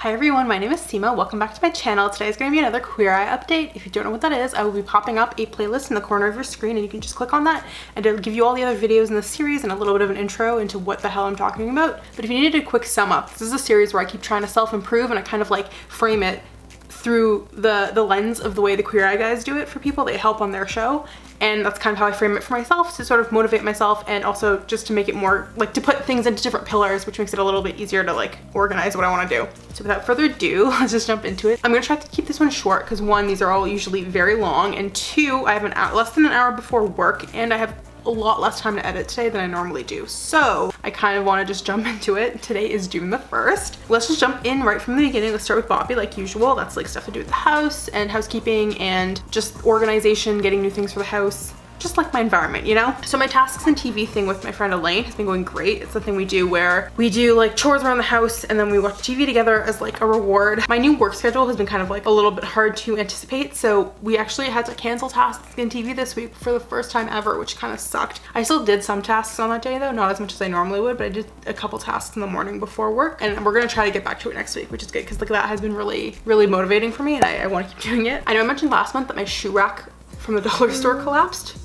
Hi everyone, my name is Sima. Welcome back to my channel. Today is going to be another Queer Eye update. If you don't know what that is, I will be popping up a playlist in the corner of your screen and you can just click on that and it'll give you all the other videos in the series and a little bit of an intro into what the hell I'm talking about. But if you needed a quick sum up, this is a series where I keep trying to self-improve and I kind of like frame it through the lens of the way the Queer Eye guys do it for people that help on their show. And that's kind of how I frame it for myself, to sort of motivate myself and also just to make it more, like, to put things into different pillars, which makes it a little bit easier to like organize what I want to do. So without further ado, let's just jump into it. I'm gonna try to keep this one short because one, these are all usually very long, and two, I have less than an hour before work and I have a lot less time to edit today than I normally do. So I kind of want to just jump into it. Today is June the 1st. Let's just jump in right from the beginning. Let's start with Bobby like usual. That's like stuff to do with the house and housekeeping and just organization, getting new things for the house. Just like my environment, you know? So my tasks and TV thing with my friend Elaine has been going great. It's the thing we do where we do like chores around the house and then we watch TV together as like a reward. My new work schedule has been kind of like a little bit hard to anticipate. So we actually had to cancel tasks in TV this week for the first time ever, which kind of sucked. I still did some tasks on that day though, not as much as I normally would, but I did a couple tasks in the morning before work and we're gonna try to get back to it next week, which is good because like that has been really motivating for me and I want to keep doing it. I know I mentioned last month that my shoe rack from the dollar store collapsed.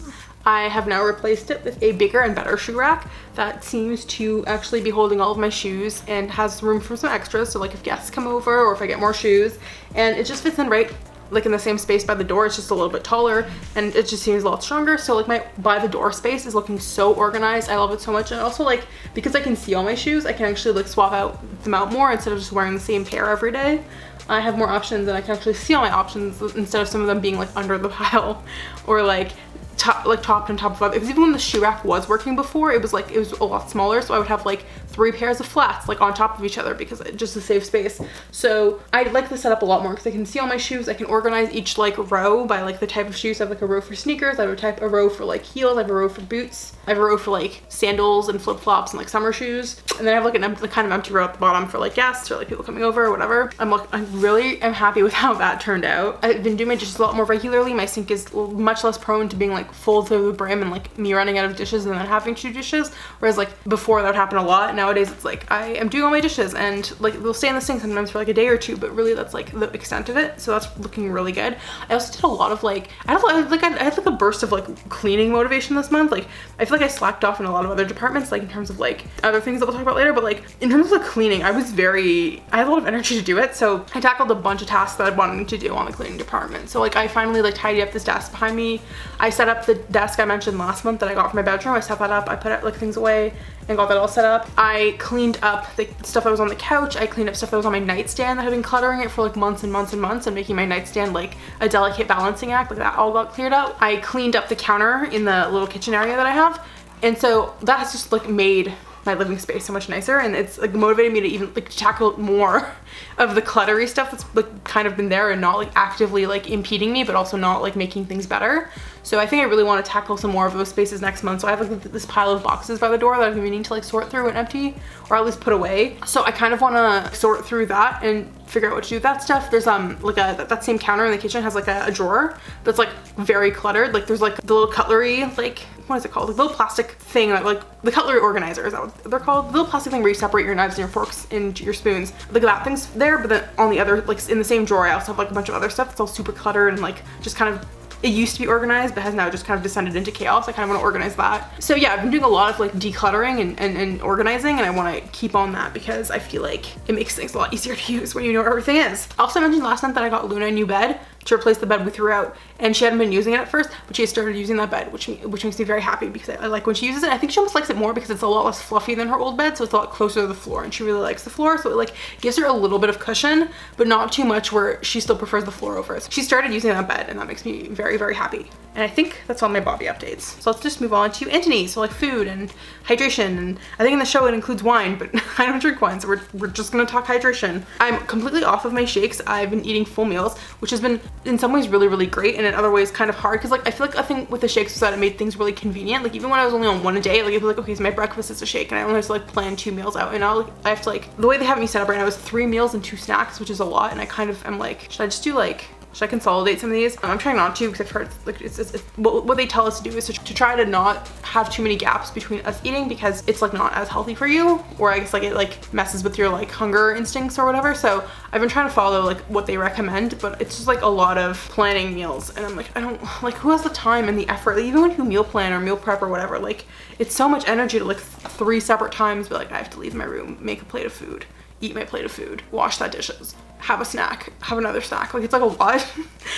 I have now replaced it with a bigger and better shoe rack that seems to actually be holding all of my shoes and has room for some extras. So like if guests come over or if I get more shoes, and it just fits in right like in the same space by the door. It's just a little bit taller and it just seems a lot stronger. So like my by the door space is looking so organized. I love it so much. And also like because I can see all my shoes, I can actually like swap them out more instead of just wearing the same pair every day. I have more options and I can actually see all my options instead of some of them being like under the pile or like topped on top of other, because even when the shoe rack was working before, it was a lot smaller, so I would have like 3 pairs of flats like on top of each other because it just to save space. So I like the setup a lot more because I can see all my shoes. I can organize each like row by like the type of shoes. I have like a row for sneakers, I have a row for like heels, I have a row for boots, I have a row for like sandals and flip-flops and like summer shoes, and then I have like the kind of empty row at the bottom for like guests or like people coming over or whatever. I really am happy with how that turned out. I've been doing my dishes a lot more regularly. My sink is much less prone to being like full to the brim and like me running out of dishes and then having 2 dishes, whereas like before that would happen a lot. Nowadays it's like I am doing all my dishes and like they'll stay in the sink sometimes for like a day or 2, but really that's like the extent of it. So that's looking really good. I also did a lot of like I had like a burst of like cleaning motivation this month. Like I feel like I slacked off in a lot of other departments, like in terms of like other things that we'll talk about later, but like in terms of the cleaning, I had a lot of energy to do it. So I tackled a bunch of tasks that I wanted to do on the cleaning department. So like I finally like tidied up this desk behind me. I set up the desk I mentioned last month that I got from my bedroom. I set that up, I put like things away and got that all set up. I cleaned up the stuff that was on the couch. I cleaned up stuff that was on my nightstand that had been cluttering it for like months and months and months and making my nightstand like a delicate balancing act. Like that all got cleared up. I cleaned up the counter in the little kitchen area that I have. And so that has just like made my living space so much nicer, and it's like motivated me to even like tackle more of the cluttery stuff that's like kind of been there and not like actively like impeding me, but also not like making things better. So I think I really want to tackle some more of those spaces next month. So I have like this pile of boxes by the door that I've been meaning to like sort through and empty or at least put away. So I kind of want to sort through that and figure out what to do with that stuff. There's like that same counter in the kitchen has like a drawer that's like very cluttered. Like there's like the little cutlery, like what is it called? The little plastic thing that like the cutlery organizer, is that what they're called? The little plastic thing where you separate your knives and your forks and your spoons. Like that thing's there, but then on the other, like in the same drawer, I also have like a bunch of other stuff that's all super cluttered and like just kind of, it used to be organized but has now just kind of descended into chaos. I kind of want to organize that. So yeah, I've been doing a lot of like decluttering and organizing, and I want to keep on that because I feel like it makes things a lot easier to use when you know where everything is. I also mentioned last month that I got Luna a new bed to replace the bed we threw out, and she hadn't been using it at first, but she has started using that bed, which makes me very happy because I like when she uses it. I think she almost likes it more because it's a lot less fluffy than her old bed, so it's a lot closer to the floor, and she really likes the floor, so it like gives her a little bit of cushion, but not too much where she still prefers the floor over it. So she started using that bed, and that makes me very, very happy. And I think that's all my Bobby updates. So let's just move on to Antoni. So like food and hydration, and I think in the show it includes wine, but I don't drink wine, so we're just gonna talk hydration. I'm completely off of my shakes. I've been eating full meals, which has been in some ways really great, and in other ways kind of hard because like I feel like a thing with the shakes was that it made things really convenient. Like even when I was only on one a day, like I'd be like, okay, so my breakfast is a shake, and I only have to like plan 2 meals out, and now I have to like, the way they have me set up right now is 3 meals and 2 snacks, which is a lot, and I kind of am like, should I just do like Should I consolidate some of these? I'm trying not to, because I've heard like it's what they tell us to do is to try to not have too many gaps between us eating, because it's like not as healthy for you, or I guess like it like messes with your like hunger instincts or whatever. So I've been trying to follow like what they recommend, but it's just like a lot of planning meals, and I'm like, I don't like, who has the time and the effort? Like, even when you meal plan or meal prep or whatever, like it's so much energy to like 3 separate times be like, I have to leave my room, make a plate of food, eat my plate of food, wash that dishes, have a snack, have another snack. Like, it's like a lot.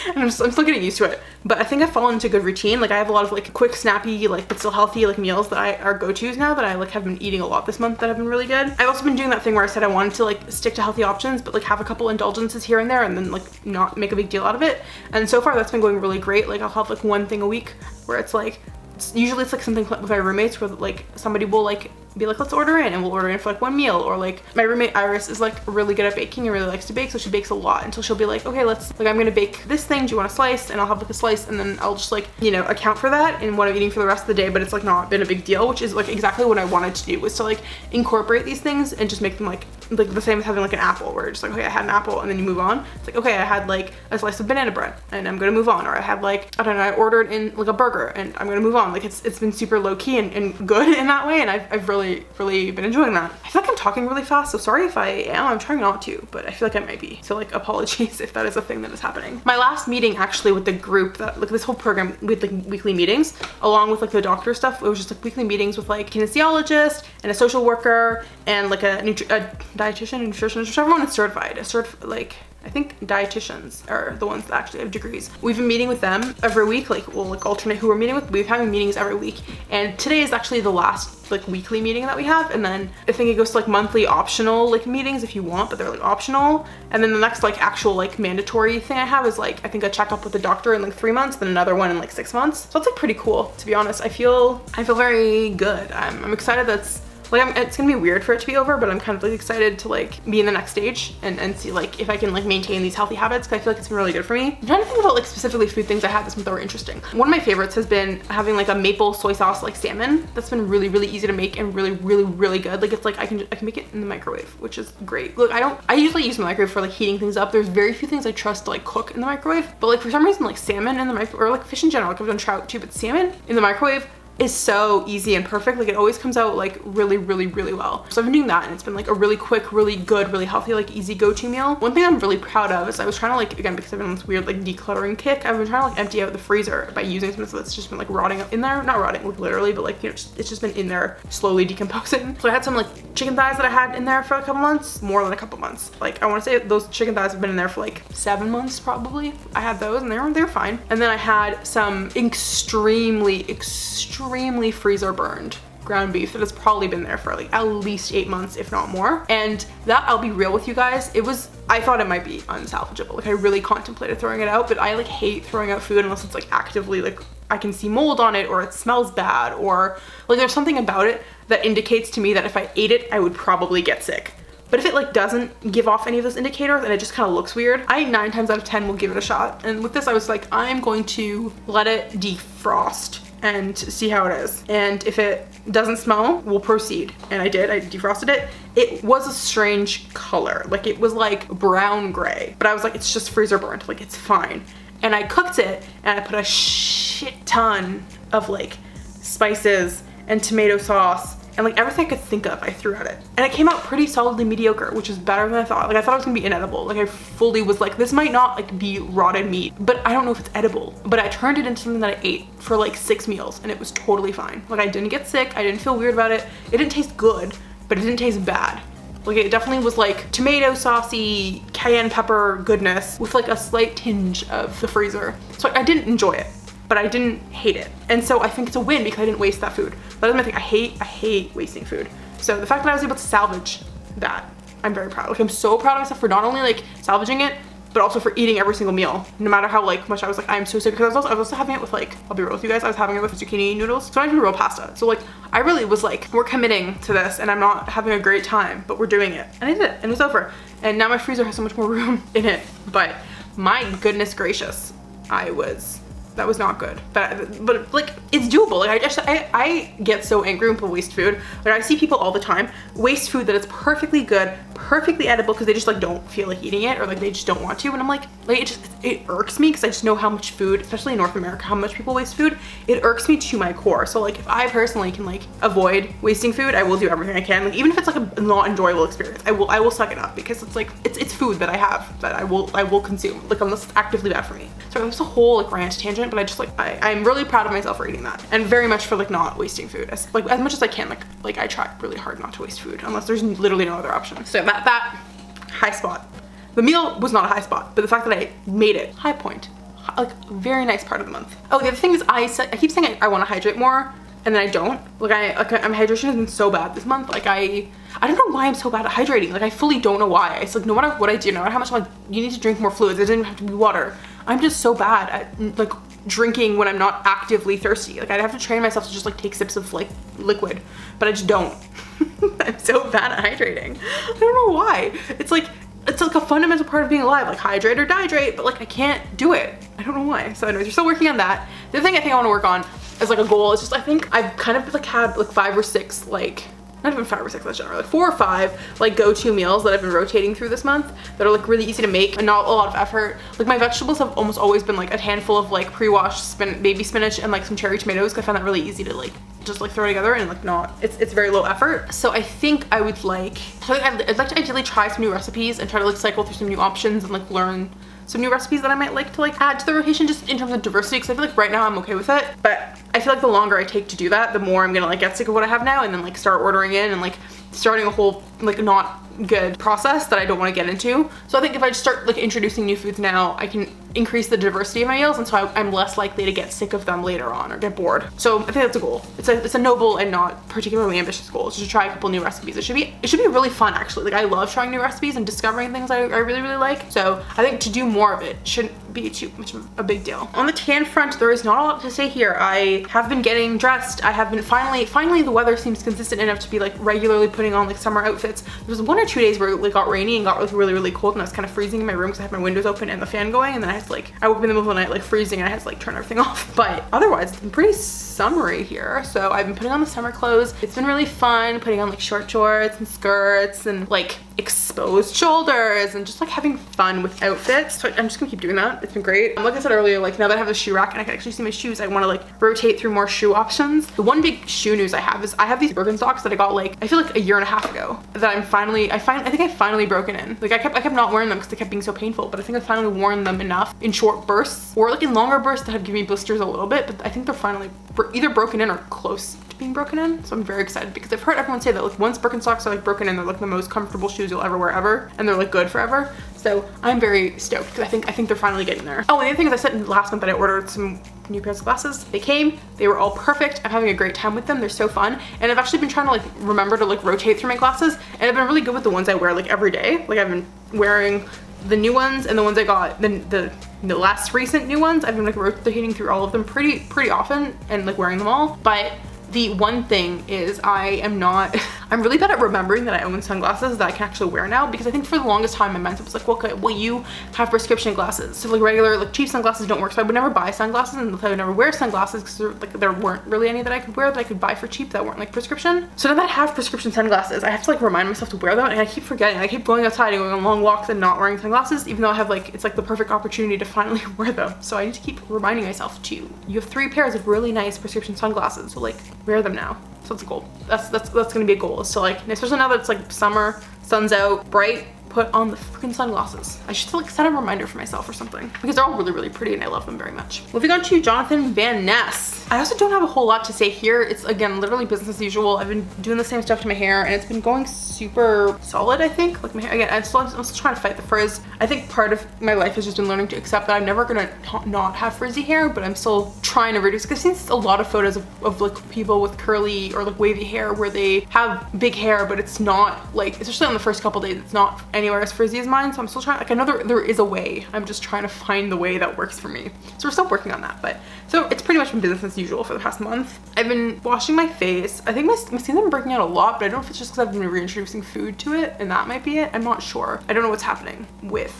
And I'm still getting used to it. But I think I've fallen into a good routine. Like, I have a lot of like quick, snappy, like but still healthy like meals that are go-tos now that I like have been eating a lot this month that have been really good. I've also been doing that thing where I said I wanted to like stick to healthy options, but like have a couple indulgences here and there, and then like not make a big deal out of it. And so far that's been going really great. Like, I'll have like one thing a week where it's like, usually it's like something with my roommates where like somebody will like be like, let's order in, and we'll order in for like one meal. Or like my roommate Iris is like really good at baking and really likes to bake, so she bakes a lot until she'll be like, okay, let's like, I'm gonna bake this thing, do you want a slice? And I'll have like a slice, and then I'll just like, you know, account for that in what I'm eating for the rest of the day. But it's like not been a big deal, which is like exactly what I wanted to do, was to like incorporate these things and just make them like the same as having like an apple, where it's like, okay, I had an apple, and then you move on. It's like, okay, I had like a slice of banana bread and I'm gonna move on. Or I had like, I don't know, I ordered in like a burger and I'm gonna move on. Like it's been super low key and good in that way, and I've really been enjoying that. I feel like I'm talking really fast, so sorry if I am. I'm trying not to, but I feel like I might be. So like, apologies if that is a thing that is happening. My last meeting actually with the group, that like this whole program, we had like weekly meetings along with like the doctor stuff. It was just like weekly meetings with like a kinesiologist and a social worker and like a dietitian, nutritionist, whichever one is certified. Like, I think dietitians are the ones that actually have degrees. We've been meeting with them every week. Like, we'll like alternate who we're meeting with. We've having meetings every week, and today is actually the last like weekly meeting that we have. And then I think it goes to like monthly optional like meetings if you want, but they're like optional. And then the next like actual like mandatory thing I have is like, I think a checkup with the doctor in like 3 months, then another one in like 6 months. So it's like pretty cool, to be honest. I feel very good. I'm excited. That's like, it's gonna be weird for it to be over, but I'm kind of like excited to like be in the next stage and see like if I can like maintain these healthy habits, because I feel like it's been really good for me. I'm trying to think about like specifically food things I had this month that were interesting. One of my favorites has been having like a maple soy sauce like salmon. That's been really easy to make and really good. Like, it's like I can make it in the microwave, which is great. Look, I usually use the microwave for like heating things up. There's very few things I trust to like cook in the microwave, but like for some reason like salmon in the microwave, or like fish in general, like I've done trout too, but salmon in the microwave is so easy and perfect. Like, it always comes out like really well. So I've been doing that, and it's been like a really quick, really good, really healthy, like easy go-to meal. One thing I'm really proud of is I was trying to like, again, because I've been on this weird like decluttering kick, I've been trying to like empty out the freezer by using something that's just been like rotting in there. Not rotting like literally, but like, you know, it's just been in there slowly decomposing. So I had some like chicken thighs that I had in there for a couple months, more than a couple months. Like, I want to say those chicken thighs have been in there for like 7 months probably. I had those and they're fine. And then I had some extremely freezer burned ground beef that has probably been there for like at least 8 months, if not more. And that, I'll be real with you guys, I thought it might be unsalvageable. Like, I really contemplated throwing it out, but I like hate throwing out food unless it's like actively like I can see mold on it, or it smells bad, or like there's something about it that indicates to me that if I ate it, I would probably get sick. But if it like doesn't give off any of those indicators and it just kind of looks weird, I 9 times out of 10 will give it a shot. And with this, I was like, I'm going to let it defrost and see how it is. And if it doesn't smell, we'll proceed. And I did, I defrosted it. It was a strange color. Like, it was like brown gray, but I was like, it's just freezer burnt, like it's fine. And I cooked it, and I put a shit ton of like spices and tomato sauce and like everything I could think of, I threw at it. And it came out pretty solidly mediocre, which is better than I thought. Like, I thought it was gonna be inedible. Like, I fully was like, this might not like be rotted meat, but I don't know if it's edible. But I turned it into something that I ate for like 6 meals, and it was totally fine. Like, I didn't get sick, I didn't feel weird about it. It didn't taste good, but it didn't taste bad. Like, it definitely was like tomato saucy, cayenne pepper goodness with like a slight tinge of the freezer. So I didn't enjoy it, but I didn't hate it. And so I think it's a win because I didn't waste that food. That is my thing. I hate wasting food. So the fact that I was able to salvage that, I'm very proud. Like, I'm so proud of myself for not only like salvaging it, but also for eating every single meal, no matter how like much I was like, I'm so sick. Because I was also having it with like, I'll be real with you guys, I was having it with zucchini noodles. So not even real pasta. So like, I really was like, we're committing to this and I'm not having a great time, but we're doing it. And I did it, and it's over. And now my freezer has so much more room in it. But my goodness gracious, I was That was not good. But like, it's doable. Like I get so angry when people waste food. Like I see people all the time waste food that is perfectly good, perfectly edible, because they just like don't feel like eating it, or like they just don't want to. And I'm like it irks me, because I just know how much food, especially in North America, how much people waste food. It irks me to my core. So like if I personally can like avoid wasting food, I will do everything I can. Like even if it's like a not enjoyable experience, I will suck it up, because it's like it's food that I have that I will consume, like unless it's actively bad for me. So it was a whole like rant tangent, but I just like I'm really proud of myself for eating that, and very much for like not wasting food as much as I can. Like I try really hard not to waste food unless there's literally no other option. So that high spot. The meal was not a high spot, but the fact that I made it high point, like very nice part of the month. Oh, the other thing is I keep saying I want to hydrate more, and then I don't. Like my hydration has been so bad this month. Like I don't know why I'm so bad at hydrating. Like I fully don't know why. It's like no matter what I do, no matter how much I'm like, you need to drink more fluids. It doesn't even have to be water. I'm just so bad at like drinking when I'm not actively thirsty. Like I'd have to train myself to just like take sips of like liquid, but I just don't. I'm so bad at hydrating. I don't know why. It's like a fundamental part of being alive, like hydrate or dehydrate, but like I can't do it. I don't know why. So anyways, we're still working on that. The other thing I think I want to work on as like a goal is just, I think I've kind of like had like 5 or 6, like not even 5 or 6, that's generally like 4 or 5 like go-to meals that I've been rotating through this month that are like really easy to make and not a lot of effort. Like my vegetables have almost always been like a handful of like pre-washed baby spinach and like some cherry tomatoes, because I found that really easy to like just like throw together, and like it's very low effort. So I think I would like, I'd like to ideally try some new recipes and try to like cycle through some new options and like learn some new recipes that I might like to like add to the rotation, just in terms of diversity, because I feel like right now I'm okay with it, but I feel like the longer I take to do that, the more I'm gonna like get sick of what I have now, and then like start ordering in and like starting a whole like not good process that I don't want to get into. So I think if I just start like introducing new foods now, I can increase the diversity of my meals, and so I'm less likely to get sick of them later on or get bored. So I think that's a goal. It's a noble and not particularly ambitious goal, just to try a couple new recipes. It should be really fun actually. Like I love trying new recipes and discovering things I really like. So I think to do more of it shouldn't be too much of a big deal. On the tan front, there is not a lot to say here. I have been getting dressed. I have been finally the weather seems consistent enough to be like regularly putting on like summer outfits. There was 1 or 2 days where it like got rainy and got like really cold, and I was kind of freezing in my room because I had my windows open and the fan going, and then I woke up in the middle of the night like freezing, and I had to like turn everything off. But otherwise it's been pretty summery here. So I've been putting on the summer clothes. It's been really fun putting on like short shorts and skirts and like exposed shoulders and just like having fun with outfits. So I'm just gonna keep doing that. It's been great. Like I said earlier, like now that I have the shoe rack and I can actually see my shoes, I want to like rotate through more shoe options. The one big shoe news I have is I have these Birkenstocks that I got like I feel like a year and a half ago that I think I finally broken in. Like I kept not wearing them because they kept being so painful, but I think I finally worn them enough in short bursts or like in longer bursts that have given me blisters a little bit, but I think they're finally either broken in or close to being broken in. So I'm very excited because I've heard everyone say that like once Birkenstocks are like broken in, they're like the most comfortable shoes you'll ever wear ever, and they're like good forever. So I'm very stoked because I think they're finally getting there. Oh, and the other thing is I said last month that I ordered some new pairs of glasses. They came, they were all perfect. I'm having a great time with them. They're so fun. And I've actually been trying to like remember to like rotate through my glasses, and I've been really good with the ones I wear like every day. Like I've been wearing the new ones and the ones I got, the last recent new ones. I've been like rotating through all of them pretty often and like wearing them all. But the one thing is I'm really bad at remembering that I own sunglasses that I can actually wear now, because I think for the longest time my mindset was like, well, okay, well you have prescription glasses, so like regular like cheap sunglasses don't work. So I would never buy sunglasses, and I would never wear sunglasses because like there weren't really any that I could wear that I could buy for cheap that weren't like prescription. So now that I have prescription sunglasses, I have to like remind myself to wear them, and I keep forgetting. I keep going outside and going on long walks and not wearing sunglasses, even though I have like, it's like the perfect opportunity to finally wear them. So I need to keep reminding myself to, you have 3 pairs of really nice prescription sunglasses, so like wear them now. So it's a goal. That's gonna be a goal, is to like, especially now that it's like summer, sun's out, bright, put on the freaking sunglasses. I should like set a reminder for myself or something, because they're all really pretty and I love them very much. Moving on to Jonathan Van Ness. I also don't have a whole lot to say here. It's again literally business as usual. I've been doing the same stuff to my hair and it's been going super solid, I think. Like my hair, again, I'm still trying to fight the frizz. I think part of my life has just been learning to accept that I'm never gonna not have frizzy hair, but I'm still trying to reduce, because I've seen a lot of photos of like people with curly or like wavy hair where they have big hair, but it's not like, especially on the first couple days, it's not anywhere as frizzy as mine. So I'm still trying, like I know there is a way. I'm just trying to find the way that works for me. So we're still working on that, but so it's pretty much been business as usual for the past month. I've been washing my face. I think my skin's been breaking out a lot, but I don't know if it's just because I've been reintroducing food to it, and that might be it. I'm not sure. I don't know what's happening with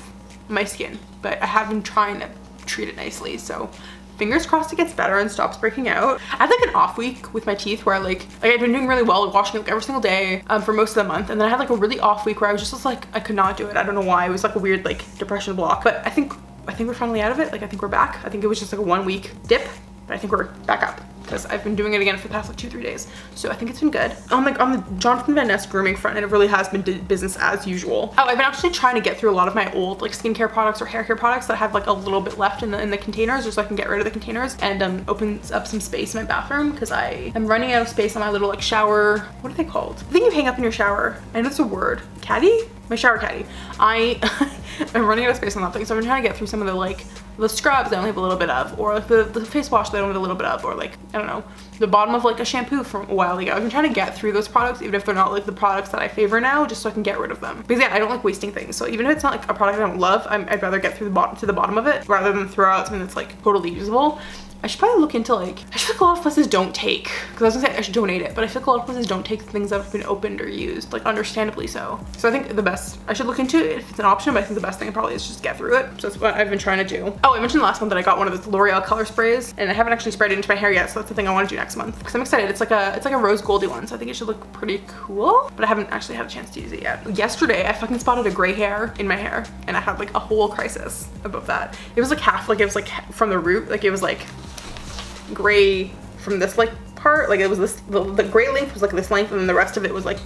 my skin, but I have been trying to treat it nicely. So fingers crossed it gets better and stops breaking out. I had like an off week with my teeth where like I'd been doing really well, washing like every single day for most of the month, and then I had like a really off week where I was like I could not do it. I don't know why. It was like a weird like depression block, but I think we're finally out of it. Like I think we're back. I think it was just like a 1 week dip, but I think we're back up because I've been doing it again for the past like 2-3 days. So I think it's been good. On the Jonathan Van Ness grooming front, and it really has been business as usual. Oh, I've been actually trying to get through a lot of my old like skincare products or hair care products that have like a little bit left in the containers, just so I can get rid of the containers and opens up some space in my bathroom because I am running out of space on my little like shower. What are they called? The thing you hang up in your shower. I know it's a word. Caddy? My shower caddy. I'm running out of space on that thing, so I've been trying to get through some of the scrubs I only have a little bit of, or like the face wash that I only have a little bit of, or like, I don't know, the bottom of like a shampoo from a while ago. I've been trying to get through those products, even if they're not like the products that I favor now, just so I can get rid of them. Because yeah, I don't like wasting things. So even if it's not like a product I don't love, I'd rather get through to the bottom of it rather than throw out something that's like totally usable. I should probably look into like, I feel like a lot of places don't take, because I was gonna say I should donate it, but I feel like a lot of places don't take things that have been opened or used, like understandably so. So I think the best, I should look into it if it's an option, but I think the best thing probably is just get through it. So that's what I've been trying to do. Oh, I mentioned last month that I got one of those L'Oreal color sprays, and I haven't actually sprayed it into my hair yet, so that's the thing I want to do next month. Because I'm excited. It's like a rose goldy one, so I think it should look pretty cool, but I haven't actually had a chance to use it yet. Yesterday, I fucking spotted a gray hair in my hair, and I had like a whole crisis about that. It was like half, like it was like from the root, like it was like gray from this like part, like it was this, the gray length was like this length, and then the rest of it was like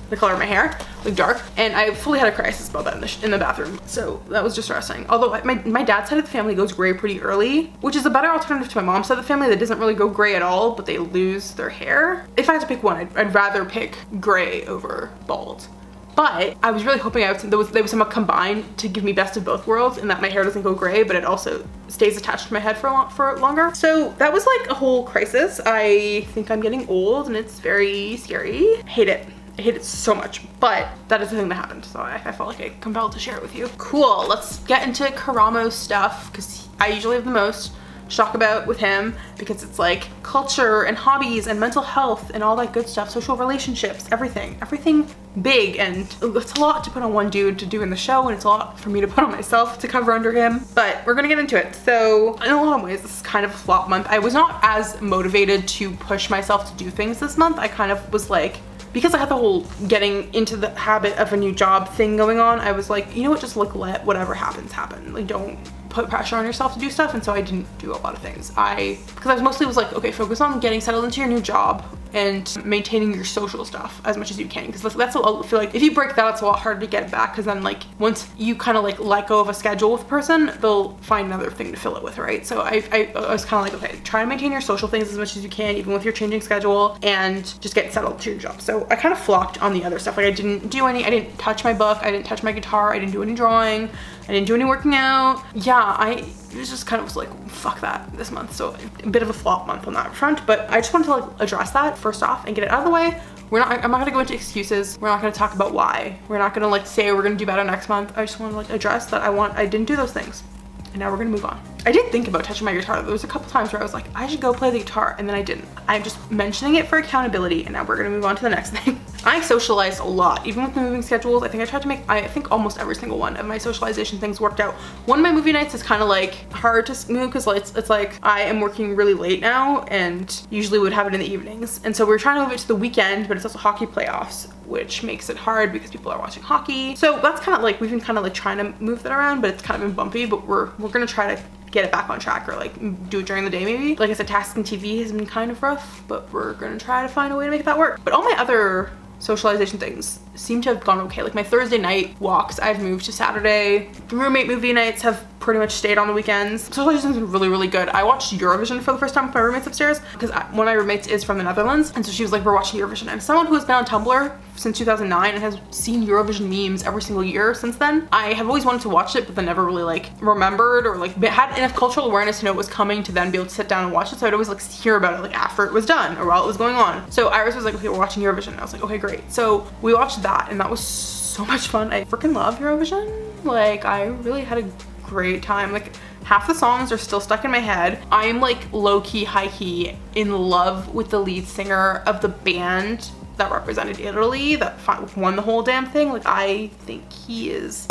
the color of my hair, like dark, and I fully had a crisis about that in the bathroom, so that was distressing. Although my dad's side of the family goes gray pretty early, which is a better alternative to my mom's side of the family that doesn't really go gray at all, but they lose their hair. If I had to pick one, I'd rather pick gray over bald. But I was really hoping they would somehow combine to give me best of both worlds, and that my hair doesn't go gray, but it also stays attached to my head for longer. So that was like a whole crisis. I think I'm getting old, and it's very scary. I hate it. I hate it so much, but that is the thing that happened. So I felt like I'm compelled to share it with you. Cool, let's get into Karamo stuff, because I usually have the most to talk about with him, because it's like culture and hobbies and mental health and all that good stuff, social relationships, everything big, and it's a lot to put on one dude to do in the show, and it's a lot for me to put on myself to cover under him, but we're gonna get into it. So in a lot of ways, this is kind of a flop month. I was not as motivated to push myself to do things this month. I kind of was like, because I had the whole getting into the habit of a new job thing going on, I was like, you know what, just like let whatever happens happen. Like don't put pressure on yourself to do stuff, and so I didn't do a lot of things. Because I mostly was like, okay, focus on getting settled into your new job and maintaining your social stuff as much as you can, because that's I feel like if you break that, it's a lot harder to get back, because then like once you kind of like let go of a schedule with a person, they'll find another thing to fill it with, right? So I was kind of like, okay, try and maintain your social things as much as you can, even with your changing schedule, and just get settled to your job. So I kind of flopped on the other stuff. Like I didn't touch my book, I didn't touch my guitar, I didn't do any drawing, I didn't do any working out. Yeah, I just kind of was like, fuck that this month. So a bit of a flop month on that front, but I just wanted to like address that first off and get it out of the way. I'm not gonna go into excuses. We're not gonna talk about why. We're not gonna like say we're gonna do better next month. I just want to like address that I didn't do those things. And now we're gonna move on. I did think about touching my guitar. There was a couple times where I was like, I should go play the guitar, and then I didn't. I'm just mentioning it for accountability, and now we're gonna move on to the next thing. I socialized a lot, even with the moving schedules. I think I tried to make, I think almost every single one of my socialization things worked out. One of my movie nights is kind of like hard to move, because it's like I am working really late now, and usually would have it in the evenings. And so we're trying to move it to the weekend, but it's also hockey playoffs, which makes it hard because people are watching hockey. So that's kind of like, we've been kind of like trying to move that around, but it's kind of been bumpy, but we're gonna try to get it back on track, or like do it during the day maybe. Like I said, tasking TV has been kind of rough, but we're gonna try to find a way to make that work. But all my other socialization things seem to have gone okay. Like my Thursday night walks, I've moved to Saturday. The roommate movie nights have pretty much stayed on the weekends. Socialization's been really, really good. I watched Eurovision for the first time with my roommates upstairs, because one of my roommates is from the Netherlands, and so she was like, we're watching Eurovision. I'm someone who has been on Tumblr since 2009 and has seen Eurovision memes every single year since then. I have always wanted to watch it, but then never really like remembered or like had enough cultural awareness to know it was coming to then be able to sit down and watch it. So I'd always like hear about it like after it was done or while it was going on. So Iris was like, okay, we're watching Eurovision. And I was like, okay, great. So we watched that, and that was so much fun. I freaking love Eurovision. Like I really had a great time. Like half the songs are still stuck in my head. I'm like low-key, high-key in love with the lead singer of the band that represented Italy, that won the whole damn thing. Like I think he is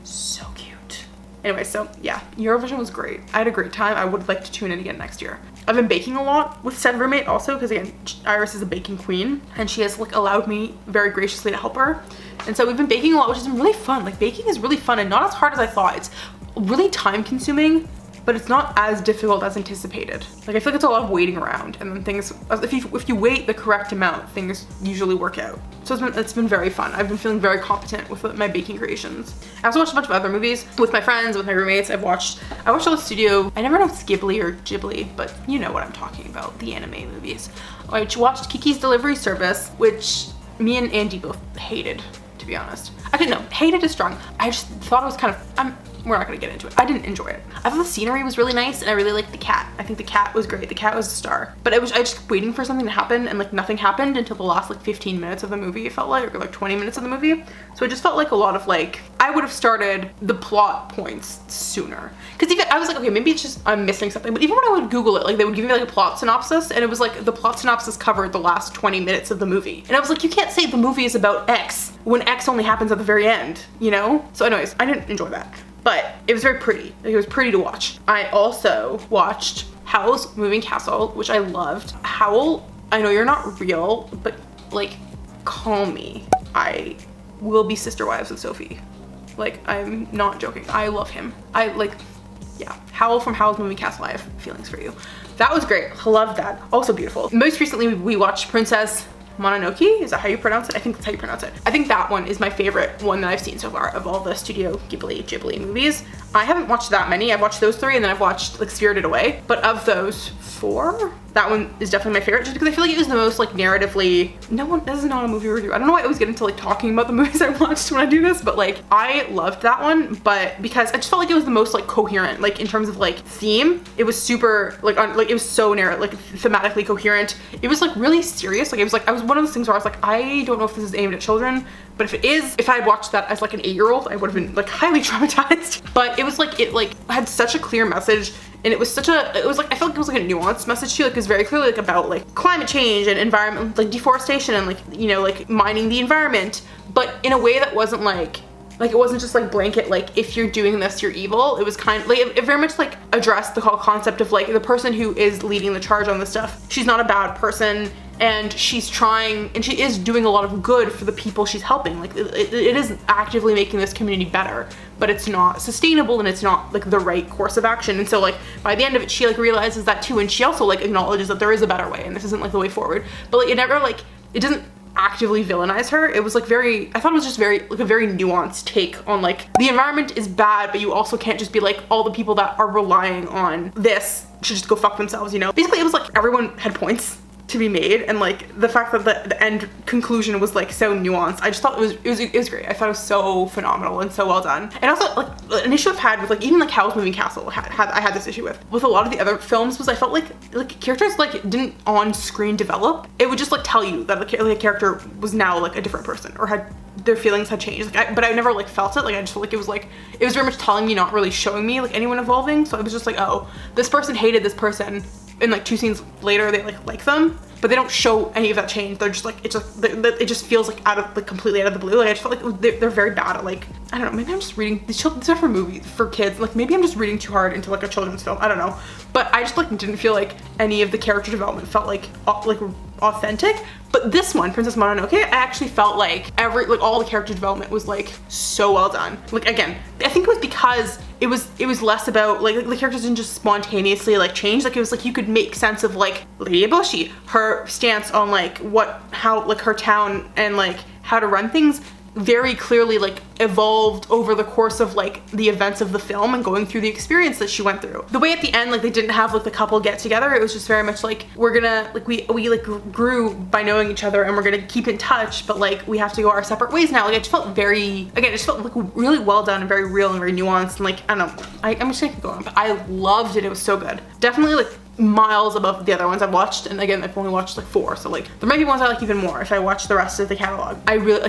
so cute. Anyway, so yeah, Eurovision was great. I had a great time. I would like to tune in again next year. I've been baking a lot with said roommate also, because again, Iris is a baking queen and she has like allowed me very graciously to help her. And so we've been baking a lot, which has been really fun. Like baking is really fun and not as hard as I thought. It's really time consuming, but it's not as difficult as anticipated. Like I feel like it's a lot of waiting around, and then things, if you wait the correct amount, things usually work out. So it's been very fun. I've been feeling very competent with my baking creations. I also watched a bunch of other movies with my friends, with my roommates. I watched all the studio, I never know if it's Ghibli or Ghibli, but you know what I'm talking about, the anime movies. I watched Kiki's Delivery Service, which me and Andy both hated, to be honest. Actually, no, hated is strong. I just thought it was kind of, we're not gonna get into it. I didn't enjoy it. I thought the scenery was really nice and I really liked the cat. I think the cat was great. The cat was a star. But I was just waiting for something to happen, and like nothing happened until the last like 15 minutes of the movie, it felt like, or like 20 minutes of the movie. So it just felt like a lot of like, I would have started the plot points sooner. Cause even, I was like, okay, maybe it's just I'm missing something. But even when I would Google it, like they would give me like a plot synopsis, and it was like the plot synopsis covered the last 20 minutes of the movie. And I was like, you can't say the movie is about X when X only happens at the very end, you know? So anyways, I didn't enjoy that. But it was very pretty. Like, it was pretty to watch. I also watched Howl's Moving Castle, which I loved. Howl, I know you're not real, but like, call me. I will be sister wives with Sophie. Like, I'm not joking. I love him. Yeah. Howl from Howl's Moving Castle, I have feelings for you. That was great. Loved that. Also beautiful. Most recently, we watched Princess Mononoke, is that how you pronounce it? I think that's how you pronounce it. I think that one is my favorite one that I've seen so far of all the Studio Ghibli movies. I haven't watched that many. I've watched those 3 and then I've watched like Spirited Away. But of those 4, that one is definitely my favorite, just because I feel like it was the most like narratively, this is not a movie review. I don't know why I always get into like talking about the movies I watched when I do this, but like I loved that one, but because I just felt like it was the most like coherent, like in terms of like theme. It was super like it was so like thematically coherent. It was like really serious. Like it was like, I was one of those things where I was like, I don't know if this is aimed at children, but if it is, if I had watched that as like an 8-year-old, I would have been like highly traumatized. But it was like, it like had such a clear message, and it was such a, it was like, I felt like it was like a nuanced message too. Like it was very clearly like about like climate change and environment, like deforestation and like, you know, like mining the environment, but in a way that wasn't like it wasn't just like blanket, like if you're doing this, you're evil. It was kind of like, it very much like addressed the whole concept of like the person who is leading the charge on this stuff. She's not a bad person, and she's trying, and she is doing a lot of good for the people she's helping. Like it is actively making this community better, but it's not sustainable and it's not like the right course of action. And so like by the end of it, she like realizes that too, and she also like acknowledges that there is a better way and this isn't like the way forward. But like it never like, it doesn't actively villainize her. It was like very, I thought it was just very like a very nuanced take on like the environment is bad, but you also can't just be like all the people that are relying on this should just go fuck themselves, you know? Basically it was like everyone had points to be made, and like the fact that the end conclusion was like so nuanced, I just thought it was great. I thought it was so phenomenal and so well done. And also like an issue I've had with like even like Howl's Moving Castle I had this issue with a lot of the other films was I felt like characters like didn't on screen develop. It would just like tell you that like a character was now like a different person or had their feelings had changed. Like but I never like felt it. Like I just felt like it was very much telling me, not really showing me like anyone evolving. So it was just like, oh, this person hated this person, and like 2 scenes later they like them, but they don't show any of that change. They're just like, it just feels like out of like completely out of the blue. Like I just felt like they're very bad at like, I don't know, maybe I'm just reading these are for movies for kids, like maybe I'm just reading too hard into like a children's film, I don't know, but I just like didn't feel like any of the character development felt like authentic. But this one, Princess Mononoke, I actually felt like all the character development was like so well done. Like again, I think it was because it was less about like the characters didn't just spontaneously like change. Like it was like you could make sense of like Lady Eboshi, her stance on like how like her town and like how to run things very clearly like evolved over the course of like the events of the film and going through the experience that she went through. The way at the end, like they didn't have like the couple get together. It was just very much like, we're gonna like we like grew by knowing each other and we're gonna keep in touch, but like we have to go our separate ways now. Like it just felt very, again, it just felt like really well done and very real and very nuanced, and like I don't know, I'm just gonna keep going, but I loved it. It was so good. Definitely like miles above the other ones I've watched, and again, I've only watched like 4, so like there might be ones I like even more if I watch the rest of the catalog. I really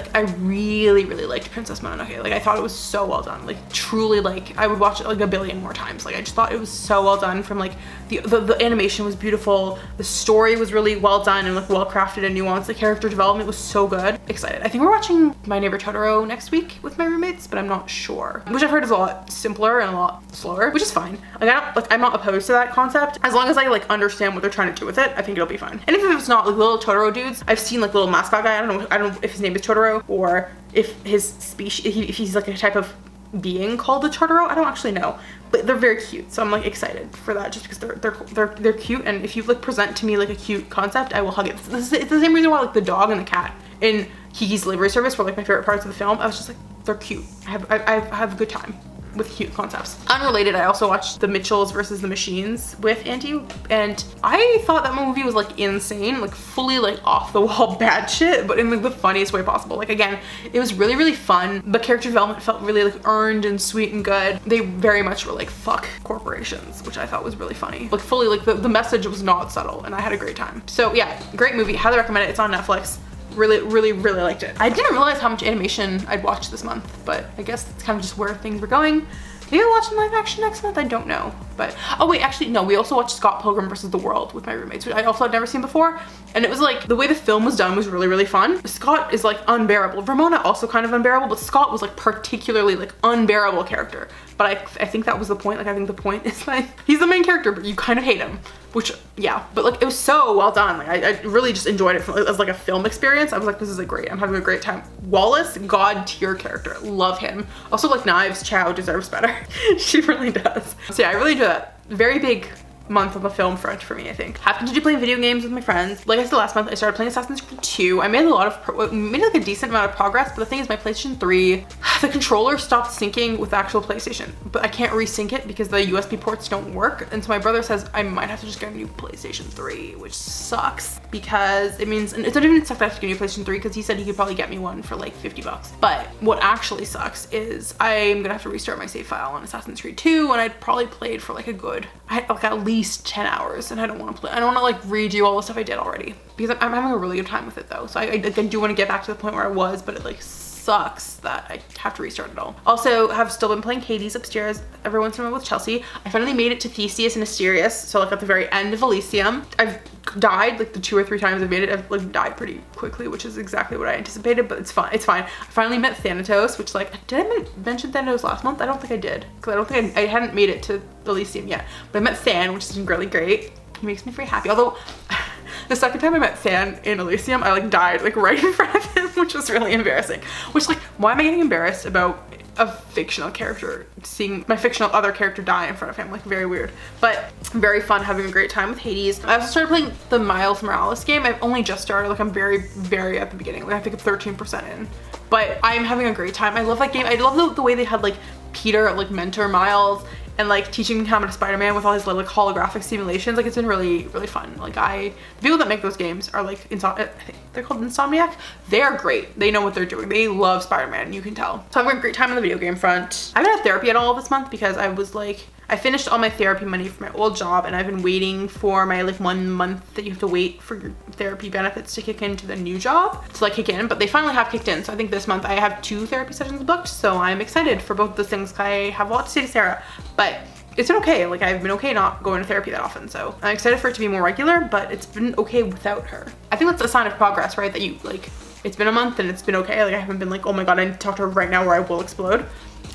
liked Princess Mononoke. Like I thought it was so well done. Like truly, like I would watch it like a billion more times. Like I just thought it was so well done. From like the animation was beautiful, the story was really well done and like well crafted and nuanced. The character development was so good. Excited. I think we're watching My Neighbor Totoro next week with my roommates, but I'm not sure. Which I've heard is a lot simpler and a lot slower, which is fine. Like I'm not opposed to that concept as long as I like understand what they're trying to do with it. I think it'll be fine. And if it's not like little Totoro dudes, I've seen like little mascot guy. I don't know if his name is Totoro or if his species, if he's like a type of being called a Totoro. I don't actually know, but they're very cute, so I'm like excited for that just because they're cute. And if you like present to me like a cute concept, I will hug it. It's the same reason why like the dog and the cat in Kiki's Livery Service were like my favorite parts of the film. I was just like, they're cute. I have a good time with cute concepts. Unrelated, I also watched The Mitchells versus the Machines with Auntie, and I thought that movie was like insane, like fully like off the wall bad shit, but in like the funniest way possible. Like again, it was really fun, but character development felt really like earned and sweet and good. They very much were like fuck corporations, which I thought was really funny. Like fully like the message was not subtle, and I had a great time. So yeah, great movie, highly recommend it. It's on Netflix. Really liked it. I didn't realize how much animation I'd watched this month, but I guess it's kind of just where things were going. Maybe I'll watch live action next month, I don't know. But, oh wait, actually no, we also watched Scott Pilgrim versus the World with my roommates, which I also had never seen before. And it was like, the way the film was done was really fun. Scott is like unbearable. Ramona also kind of unbearable, but Scott was like particularly like unbearable character. But I think that was the point. Like I think the point is like, he's the main character, but you kind of hate him. Which, yeah, but like it was so well done. Like I really just enjoyed it as like a film experience. I was like, this is great. I'm having a great time. Wallace, god tier character. Love him. Also like Knives, Chow deserves better. She really does. So yeah, I really enjoyed that. Very big month on the film front for me, I think. Have continued playing video games with my friends. Like I said last month, I started playing Assassin's Creed 2. I made like a decent amount of progress, but the thing is my PlayStation 3, the controller stopped syncing with the actual PlayStation, but I can't resync it because the USB ports don't work. And so my brother says I might have to just get a new PlayStation 3, which sucks because it means, and it's not even suck that I have to get a new PlayStation 3 because he said he could probably get me one for like 50 bucks. But what actually sucks is I'm gonna have to restart my save file on Assassin's Creed 2, and I'd probably played for like a good, like at least 10 hours, and I don't want to play. I don't want to like redo all the stuff I did already because I'm having a really good time with it though. So I do want to get back to the point where I was, but it like sucks that I have to restart it all. Also have still been playing Hades upstairs every once in a while with Chelsea. I finally made it to Theseus and Asterius, so like at the very end of Elysium. I've died like the 2 or 3 times I've made it. I've like died pretty quickly, which is exactly what I anticipated, but it's fine. It's fine. I finally met Thanatos, which like, did I mention Thanatos last month? I don't think I did, because I don't think I hadn't made it to Elysium yet, but I met Than, which is really great. He makes me very happy, although the second time I met Than in Elysium, I like died like right in front of him, which was really embarrassing. Which like, why am I getting embarrassed about a fictional character, seeing my fictional other character die in front of him? Like very weird, but very fun, having a great time with Hades. I also started playing the Miles Morales game. I've only just started, like I'm very at the beginning. Like I think I'm 13% in, but I'm having a great time. I love that game. I love the way they had like Peter like mentor Miles and like teaching him how to Spider-Man with all his little like holographic simulations. Like it's been really fun. Like the people that make those games are like I think they're called Insomniac. They are great. They know what they're doing. They love Spider-Man, you can tell. So I'm having a great time on the video game front. I haven't had therapy at all this month because I was like, I finished all my therapy money for my old job, and I've been waiting for my like 1 month that you have to wait for your therapy benefits to kick into the new job to like kick in, but they finally have kicked in. So I think this month I have 2 therapy sessions booked, so I'm excited for both those things. I have a lot to say to Sarah, but it's been okay. Like I've been okay not going to therapy that often, so I'm excited for it to be more regular, but it's been okay without her. I think that's a sign of progress, right? That you like, it's been a month and it's been okay. Like I haven't been like, oh my god, I need to talk to her right now or I will explode.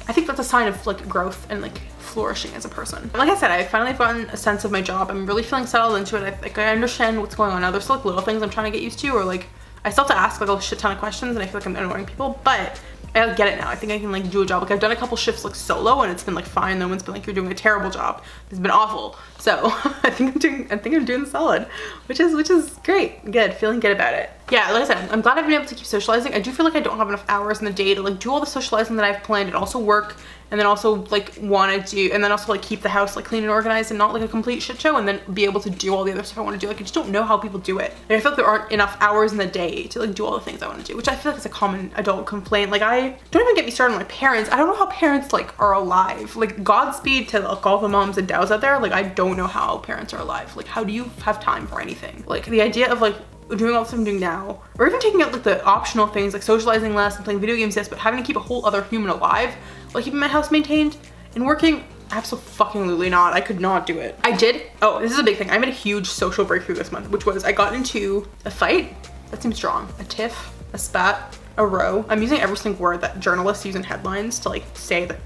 I think that's a sign of like growth and like flourishing as a person. Like I said, I finally gotten a sense of my job. I'm really feeling settled into it. I understand what's going on now. There's still like little things I'm trying to get used to, or like I still have to ask like a shit ton of questions, and I feel like I'm annoying people, but I get it now. I think I can like do a job. Like I've done a couple shifts like solo and it's been like fine. No one's been like, you're doing a terrible job. It's been awful. So I think I'm doing solid, which is great. Good, feeling good about it. yeah, like I said, I'm glad I've been able to keep socializing. I do feel like I don't have enough hours in the day to like do all the socializing that I've planned and also work, and then also like want to do, and then also like keep the house like clean and organized and not like a complete shit show, and then be able to do all the other stuff I want to do. Like I just don't know how people do it. Like, I feel like there aren't enough hours in the day to like do all the things I want to do, which I feel like is a common adult complaint. Like I don't even get me started on my parents. I don't know how parents like are alive. Like Godspeed to like all the moms and dads out there. Like I don't know how parents are alive. Like how do you have time for anything? Like the idea of like doing all the stuff I'm doing now, or even taking out like the optional things like socializing less and playing video games, yes, but having to keep a whole other human alive, like keeping my house maintained and working, absolutely not. I could not do it. I did, oh, this is a big thing. I made a huge social breakthrough this month, which was I got into a fight. That seems strong. A tiff, a spat, a row. I'm using every single word that journalists use in headlines to like say that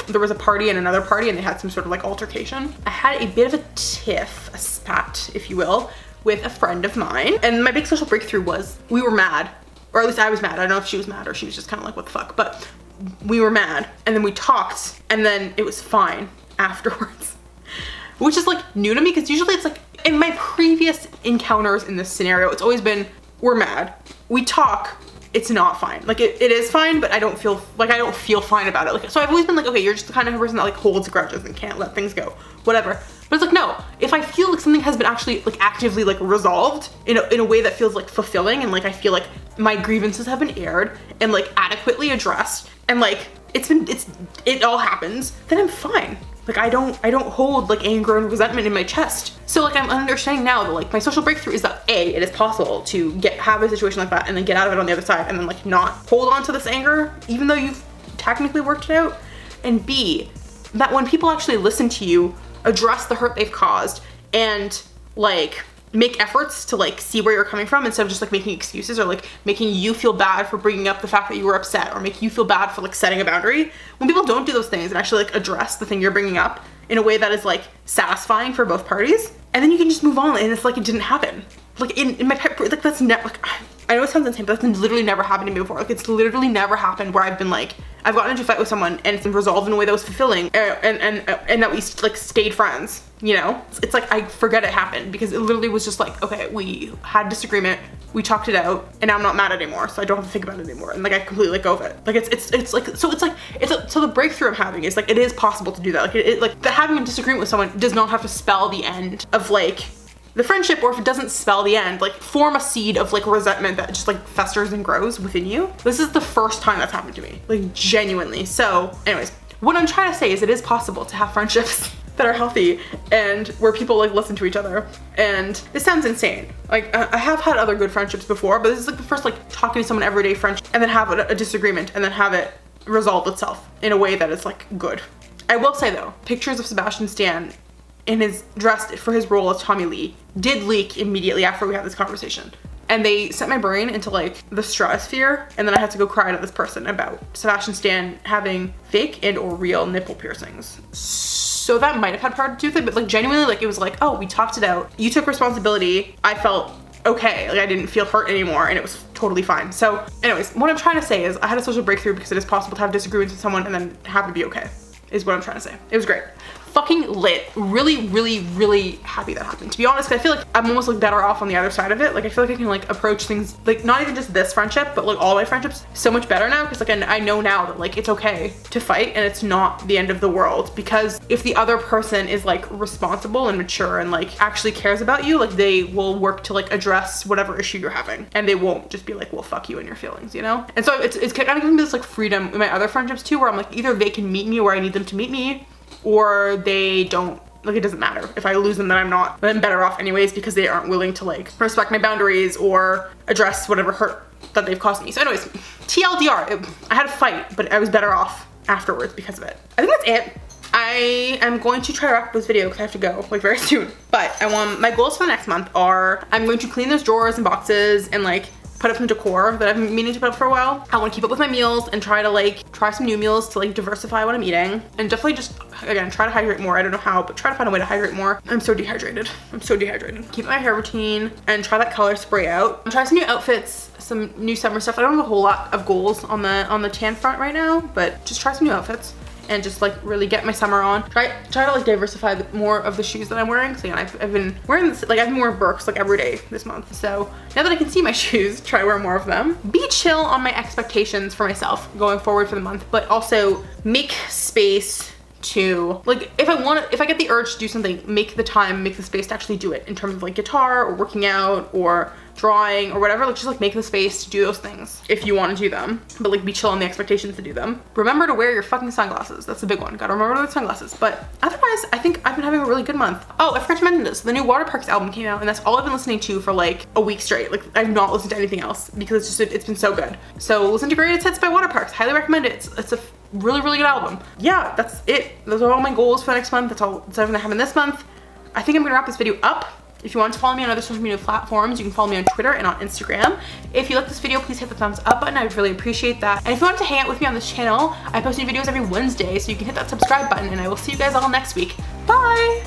there was a party and another party and they had some sort of like altercation. I had a bit of a tiff, a spat, if you will, with a friend of mine. And my big social breakthrough was we were mad, or at least I was mad. I don't know if she was mad or she was just kind of like, what the fuck, but we were mad. And then we talked and then it was fine afterwards, which is like new to me because usually it's like in my previous encounters in this scenario, it's always been, we're mad, we talk, it's not fine. Like it is fine, but I don't feel fine about it. Like, so I've always been like, okay, you're just the kind of person that like holds grudges and can't let things go, whatever. But it's like, no, if I feel like something has been actually like actively like resolved in a way that feels like fulfilling, and like I feel like my grievances have been aired and like adequately addressed, and like it all happens, then I'm fine. Like I don't hold like anger and resentment in my chest. So like I'm understanding now that like my social breakthrough is that A, it is possible to have a situation like that and then get out of it on the other side and then like not hold on to this anger even though you've technically worked it out. And B, that when people actually listen to you, address the hurt they've caused, and like make efforts to like see where you're coming from instead of just like making excuses or like making you feel bad for bringing up the fact that you were upset, or make you feel bad for like setting a boundary. When people don't do those things and actually like address the thing you're bringing up in a way that is like satisfying for both parties, and then you can just move on and it's like it didn't happen. Like in my pet, like that's never, like I know it sounds insane, but that's literally never happened to me before. Like it's literally never happened where I've been like, I've gotten into a fight with someone and it's been resolved in a way that was fulfilling and that we like stayed friends, you know? It's like I forget it happened because it literally was just like, okay, we had disagreement, we talked it out, and now I'm not mad anymore, so I don't have to think about it anymore, and like I completely let go of it. Like it's like, so the breakthrough I'm having is like it is possible to do that. Like like the having a disagreement with someone does not have to spell the end of like the friendship, or if it doesn't spell the end, like form a seed of like resentment that just like festers and grows within you. This is the first time that's happened to me, like genuinely. So anyways, what I'm trying to say is it is possible to have friendships that are healthy and where people like listen to each other. And this sounds insane. Like I have had other good friendships before, but this is like the first like talking to someone everyday friendship and then have a disagreement and then have it resolve itself in a way that is like good. I will say though, pictures of Sebastian Stan in his dressed for his role as Tommy Lee did leak immediately after we had this conversation. And they sent my brain into like the stratosphere, and then I had to go cry to this person about Sebastian Stan having fake and or real nipple piercings. So that might have had part to do with it, but like genuinely like it was like, oh, we talked it out. You took responsibility. I felt okay. Like I didn't feel hurt anymore and it was totally fine. So anyways, what I'm trying to say is I had a social breakthrough because it is possible to have disagreements with someone and then have it be okay, is what I'm trying to say. It was great. Fucking lit. Really happy that happened. To be honest, I feel like I'm almost like better off on the other side of it. Like I feel like I can like approach things like not even just this friendship, but like all my friendships so much better now, because like I know now that like it's okay to fight and it's not the end of the world, because if the other person is like responsible and mature and like actually cares about you, like they will work to like address whatever issue you're having, and they won't just be like, well, fuck you and your feelings, you know? And so it's kind of giving me this like freedom in my other friendships too, where I'm like, either they can meet me where I need them to meet me, or they don't. Like it doesn't matter. If I lose them, then I'm better off anyways, because they aren't willing to like respect my boundaries or address whatever hurt that they've caused me. So anyways, TLDR, I had a fight, but I was better off afterwards because of it. I think that's it. I am going to try to wrap up this video because I have to go like very soon. But my goals for the next month are, I'm going to clean those drawers and boxes and like put up some decor that I've been meaning to put up for a while. I want to keep up with my meals and try to like try some new meals to like diversify what I'm eating, and definitely just again try to hydrate more. I don't know how, but try to find a way to hydrate more. I'm so dehydrated. Keep my hair routine and try that color spray out. Try some new outfits, some new summer stuff. I don't have a whole lot of goals on the tan front right now, but just try some new outfits and just like really get my summer on. Try to like diversify more of the shoes that I'm wearing. So again, I've been wearing this, like I've been wearing Birks like every day this month. So now that I can see my shoes, try to wear more of them. Be chill on my expectations for myself going forward for the month, but also make space to, like, if I get the urge to do something, make the time, make the space to actually do it in terms of like guitar or working out or drawing or whatever. Like just like make the space to do those things if you want to do them, but like be chill on the expectations to do them. Remember to wear your fucking sunglasses. That's the big one. Gotta remember to wear sunglasses. But otherwise, I think I've been having a really good month. Oh, I forgot to mention this. The new Water Parks album came out and that's all I've been listening to for like a week straight. Like I've not listened to anything else because it's been so good. So listen to Greatest Hits by Water Parks. Highly recommend it. It's a really, really good album. Yeah, that's it. Those are all my goals for next month. That's everything that happened this month. I think I'm gonna wrap this video up. If you want to follow me on other social media platforms, you can follow me on Twitter and on Instagram. If you like this video, please hit the thumbs up button. I would really appreciate that. And if you want to hang out with me on this channel, I post new videos every Wednesday, so you can hit that subscribe button, and I will see you guys all next week. Bye!